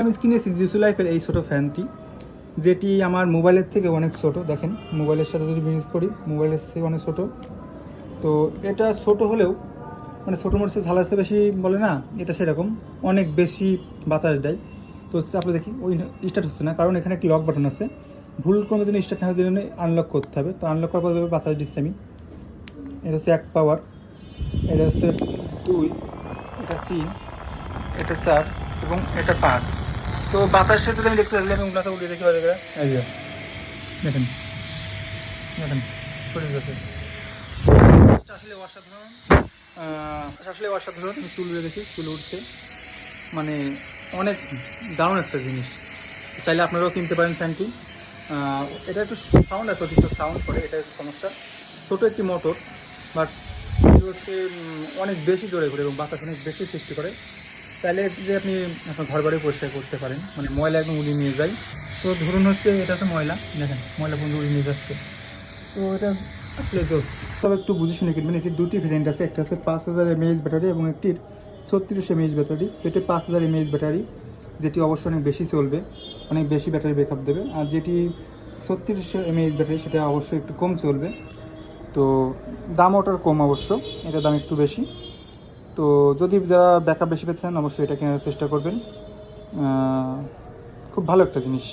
আমি কিনেছি জিসু লাইফের এই ছোটো ফ্যানটি, যেটি আমার মোবাইলের থেকে অনেক ছোট। দেখেন মোবাইলের সাথে যদি বিজনেস করি, মোবাইলের থেকে অনেক ছোট। তো এটা ছোট হলেও মানে ছোটো মোটরসে ঝালাসে বেশি বলে না, এটা সেরকম অনেক বেশি বাতাস দেয়। তো হচ্ছে আপনি দেখি ওই স্টার্ট হচ্ছে না, কারণ এখানে একটি লক বাটন আছে। ভুল কোনো দিন স্টার্ট না হওয়ার জন্য আনলক করতে হবে। তো আনলক করার পর বাতাস দিচ্ছি আমি। এটা হচ্ছে 1 পাওয়ার, এটা হচ্ছে 2, এটা 3, এটা 4 এবং এটা 5। তো বাতাসটা যদি আমি দেখতে থাকলে আমি উন্নত উঠিয়ে দেখি বাজারে। এই যে দেখেন দেখেন চলে গেছে। আসলে অসাধারণ, আসলে অসাধারণ। আমি চুল উড়ে দেখি, চুল উঠছে, মানে অনেক দারুণ একটা জিনিস। চাইলে আপনারাও কিনতে পারেন ফ্যানটি। এটা একটু সাউন্ড আছে, অতিরিক্ত সাউন্ড করে, এটা একটু সমস্যা। ছোটো একটি মোটর, বাট হচ্ছে অনেক বেশি জোরে ঘুরে এবং বাতাস অনেক বেশি সৃষ্টি করে। তাহলে যে আপনি আপনার ঘর বাড়ি পরিষ্কার করতে পারেন, মানে ময়লা একদম উড়িয়ে নিয়ে যায়। তো ধরুন হচ্ছে এটা তো ময়লা, দেখেন ময়লা বন্ধু উড়িয়ে নিয়ে যাচ্ছে। তো এটা আসলে তো সব একটু বুঝে শুনে কিনবেন। এটির দুটি ভেরিয়েন্ট আছে, একটা আছে 5000 mAh ব্যাটারি এবং একটির 3600 mAh ব্যাটারি। তো এটি 5000 mAh ব্যাটারি, যেটি অবশ্যই অনেক বেশি চলবে, অনেক বেশি ব্যাটারি ব্যাকআপ দেবে। আর যেটি 3600 mAh ব্যাটারি, সেটা অবশ্যই একটু কম চলবে। তো দাম ওটার কম অবশ্য, এটার দাম একটু বেশি। তো যদি যারা ব্যাকআপ বেশি পেতে চান, অবশ্যই এটা কেনার চেষ্টা করবেন। খুব ভালো একটা জিনিস।